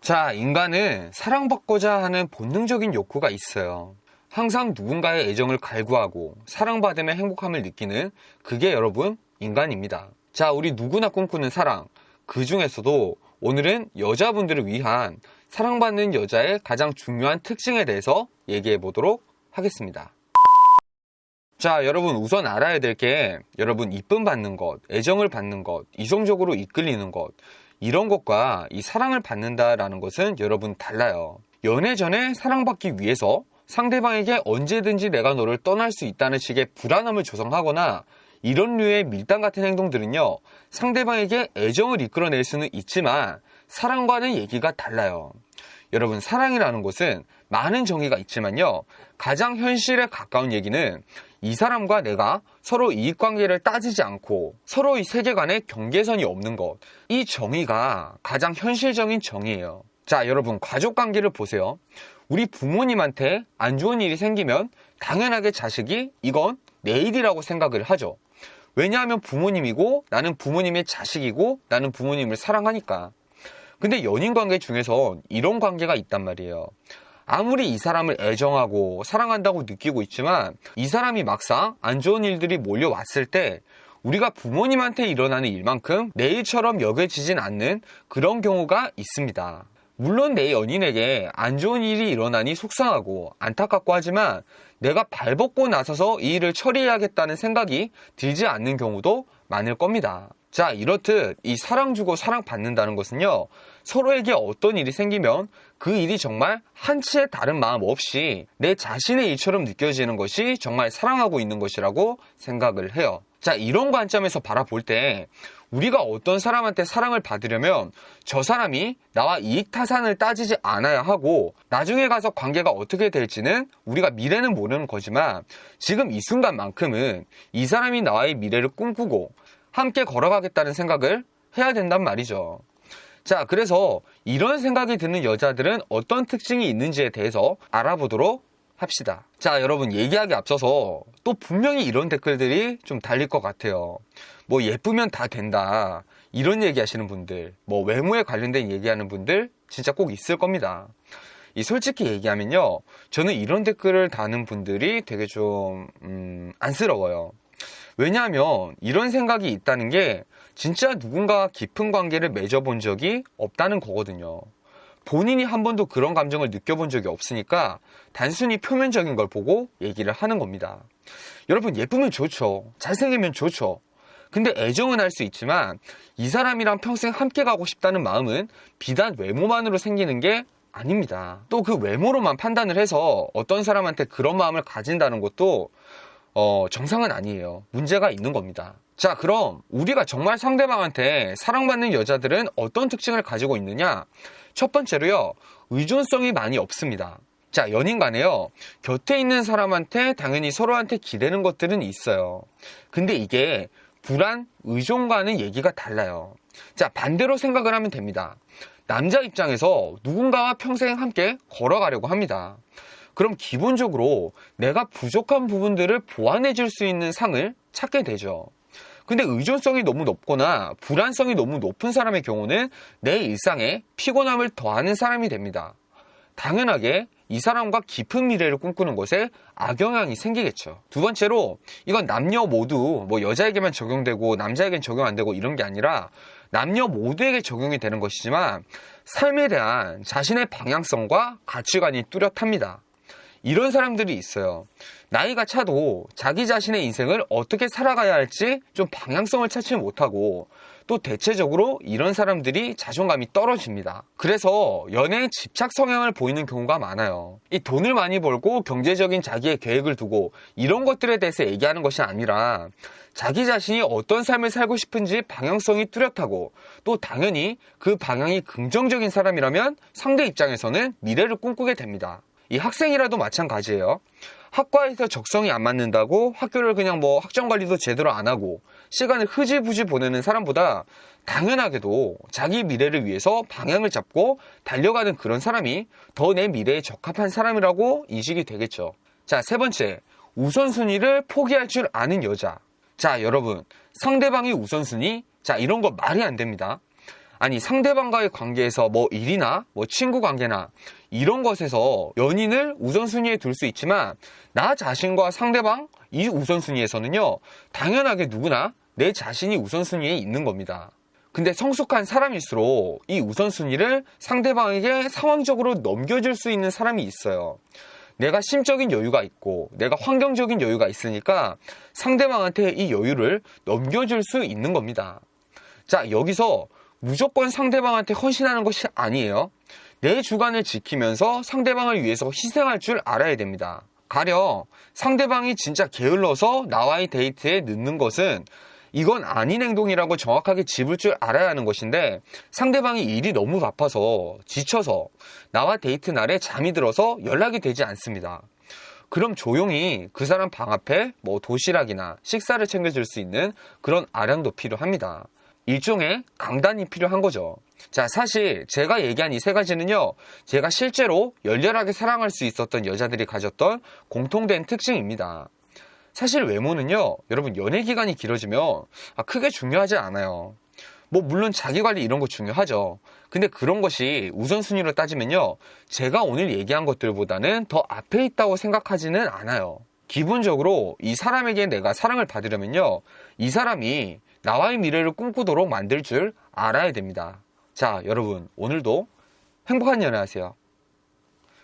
자, 인간은 사랑받고자 하는 본능적인 욕구가 있어요. 항상 누군가의 애정을 갈구하고 사랑받으며 행복함을 느끼는 그게 여러분 인간입니다. 자, 우리 누구나 꿈꾸는 사랑, 그 중에서도 오늘은 여자분들을 위한 사랑받는 여자의 가장 중요한 특징에 대해서 얘기해 보도록 하겠습니다. 자, 여러분 우선 알아야 될 게 여러분 이쁨 받는 것, 애정을 받는 것, 이성적으로 이끌리는 것, 이런 것과 이 사랑을 받는다라는 것은 여러분 달라요. 연애 전에 사랑받기 위해서 상대방에게 언제든지 내가 너를 떠날 수 있다는 식의 불안함을 조성하거나 이런 류의 밀당 같은 행동들은요, 상대방에게 애정을 이끌어낼 수는 있지만 사랑과는 얘기가 달라요. 여러분, 사랑이라는 것은 많은 정의가 있지만요, 가장 현실에 가까운 얘기는 이 사람과 내가 서로 이익관계를 따지지 않고 서로의 세계관에 경계선이 없는 것, 이 정의가 가장 현실적인 정의예요. 자, 여러분 가족관계를 보세요. 우리 부모님한테 안 좋은 일이 생기면 당연하게 자식이 이건 내 일이라고 생각을 하죠. 왜냐하면 부모님이고 나는 부모님의 자식이고 나는 부모님을 사랑하니까. 근데 연인관계 중에서 이런 관계가 있단 말이에요. 아무리 이 사람을 애정하고 사랑한다고 느끼고 있지만 이 사람이 막상 안 좋은 일들이 몰려왔을 때 우리가 부모님한테 일어나는 일만큼 내 일처럼 여겨지진 않는 그런 경우가 있습니다. 물론 내 연인에게 안 좋은 일이 일어나니 속상하고 안타깝고 하지만 내가 발벗고 나서서 이 일을 처리해야겠다는 생각이 들지 않는 경우도 많을 겁니다. 자, 이렇듯 이 사랑 주고 사랑 받는다는 것은요, 서로에게 어떤 일이 생기면 그 일이 정말 한치의 다른 마음 없이 내 자신의 일처럼 느껴지는 것이 정말 사랑하고 있는 것이라고 생각을 해요. 자, 이런 관점에서 바라볼 때 우리가 어떤 사람한테 사랑을 받으려면 저 사람이 나와 이익타산을 따지지 않아야 하고 나중에 가서 관계가 어떻게 될지는 우리가 미래는 모르는 거지만 지금 이 순간만큼은 이 사람이 나와의 미래를 꿈꾸고 함께 걸어가겠다는 생각을 해야 된단 말이죠. 자, 그래서 이런 생각이 드는 여자들은 어떤 특징이 있는지에 대해서 알아보도록 합시다. 자, 여러분 얘기하기 앞서서 또 분명히 이런 댓글들이 좀 달릴 것 같아요. 뭐 예쁘면 다 된다, 이런 얘기 하시는 분들, 뭐 외모에 관련된 얘기하는 분들 진짜 꼭 있을 겁니다. 솔직히 얘기하면요, 저는 이런 댓글을 다는 분들이 되게 좀 안쓰러워요. 왜냐하면 이런 생각이 있다는 게 진짜 누군가와 깊은 관계를 맺어본 적이 없다는 거거든요. 본인이 한 번도 그런 감정을 느껴본 적이 없으니까 단순히 표면적인 걸 보고 얘기를 하는 겁니다. 여러분, 예쁘면 좋죠. 잘생기면 좋죠. 근데 애정은 할 수 있지만 이 사람이랑 평생 함께 가고 싶다는 마음은 비단 외모만으로 생기는 게 아닙니다. 또 그 외모로만 판단을 해서 어떤 사람한테 그런 마음을 가진다는 것도 정상은 아니에요. 문제가 있는 겁니다. 자, 그럼 우리가 정말 상대방한테 사랑받는 여자들은 어떤 특징을 가지고 있느냐? 첫 번째로요, 의존성이 많이 없습니다. 자, 연인 간에요, 곁에 있는 사람한테 당연히 서로한테 기대는 것들은 있어요. 근데 이게 불안, 의존과는 얘기가 달라요. 자, 반대로 생각을 하면 됩니다. 남자 입장에서 누군가와 평생 함께 걸어가려고 합니다. 그럼 기본적으로 내가 부족한 부분들을 보완해 줄 수 있는 상을 찾게 되죠. 근데 의존성이 너무 높거나 불안성이 너무 높은 사람의 경우는 내 일상에 피곤함을 더하는 사람이 됩니다. 당연하게 이 사람과 깊은 미래를 꿈꾸는 것에 악영향이 생기겠죠. 두 번째로, 이건 남녀 모두 뭐 여자에게만 적용되고 남자에겐 적용 안 되고 이런 게 아니라 남녀 모두에게 적용이 되는 것이지만 삶에 대한 자신의 방향성과 가치관이 뚜렷합니다. 이런 사람들이 있어요. 나이가 차도 자기 자신의 인생을 어떻게 살아가야 할지 좀 방향성을 찾지 못하고 또 대체적으로 이런 사람들이 자존감이 떨어집니다. 그래서 연애에 집착 성향을 보이는 경우가 많아요. 이 돈을 많이 벌고 경제적인 자기의 계획을 두고 이런 것들에 대해서 얘기하는 것이 아니라 자기 자신이 어떤 삶을 살고 싶은지 방향성이 뚜렷하고 또 당연히 그 방향이 긍정적인 사람이라면 상대 입장에서는 미래를 꿈꾸게 됩니다. 이 학생이라도 마찬가지예요. 학과에서 적성이 안 맞는다고 학교를 그냥 뭐 학점 관리도 제대로 안 하고 시간을 흐지부지 보내는 사람보다 당연하게도 자기 미래를 위해서 방향을 잡고 달려가는 그런 사람이 더 내 미래에 적합한 사람이라고 인식이 되겠죠. 자, 세 번째, 우선순위를 포기할 줄 아는 여자. 자, 여러분, 상대방이 우선순위? 자, 이런 거 말이 안 됩니다. 아니, 상대방과의 관계에서 뭐 일이나 뭐 친구 관계나 이런 것에서 연인을 우선순위에 둘 수 있지만 나 자신과 상대방 이 우선순위에서는요, 당연하게 누구나 내 자신이 우선순위에 있는 겁니다. 근데 성숙한 사람일수록 이 우선순위를 상대방에게 상황적으로 넘겨줄 수 있는 사람이 있어요. 내가 심적인 여유가 있고 내가 환경적인 여유가 있으니까 상대방한테 이 여유를 넘겨줄 수 있는 겁니다. 자, 여기서 무조건 상대방한테 헌신하는 것이 아니에요. 내 주관을 지키면서 상대방을 위해서 희생할 줄 알아야 됩니다. 가령 상대방이 진짜 게을러서 나와의 데이트에 늦는 것은 이건 아닌 행동이라고 정확하게 짚을 줄 알아야 하는 것인데, 상대방이 일이 너무 바빠서 지쳐서 나와 데이트 날에 잠이 들어서 연락이 되지 않습니다. 그럼 조용히 그 사람 방 앞에 뭐 도시락이나 식사를 챙겨줄 수 있는 그런 아량도 필요합니다. 일종의 강단이 필요한 거죠. 자, 사실 제가 얘기한 이 세 가지는요, 제가 실제로 열렬하게 사랑할 수 있었던 여자들이 가졌던 공통된 특징입니다. 사실 외모는요, 여러분 연애 기간이 길어지면 크게 중요하지 않아요. 뭐 물론 자기관리 이런 거 중요하죠. 근데 그런 것이 우선순위로 따지면요, 제가 오늘 얘기한 것들보다는 더 앞에 있다고 생각하지는 않아요. 기본적으로 이 사람에게 내가 사랑을 받으려면요, 이 사람이 나와의 미래를 꿈꾸도록 만들 줄 알아야 됩니다. 자, 여러분 오늘도 행복한 연애 하세요.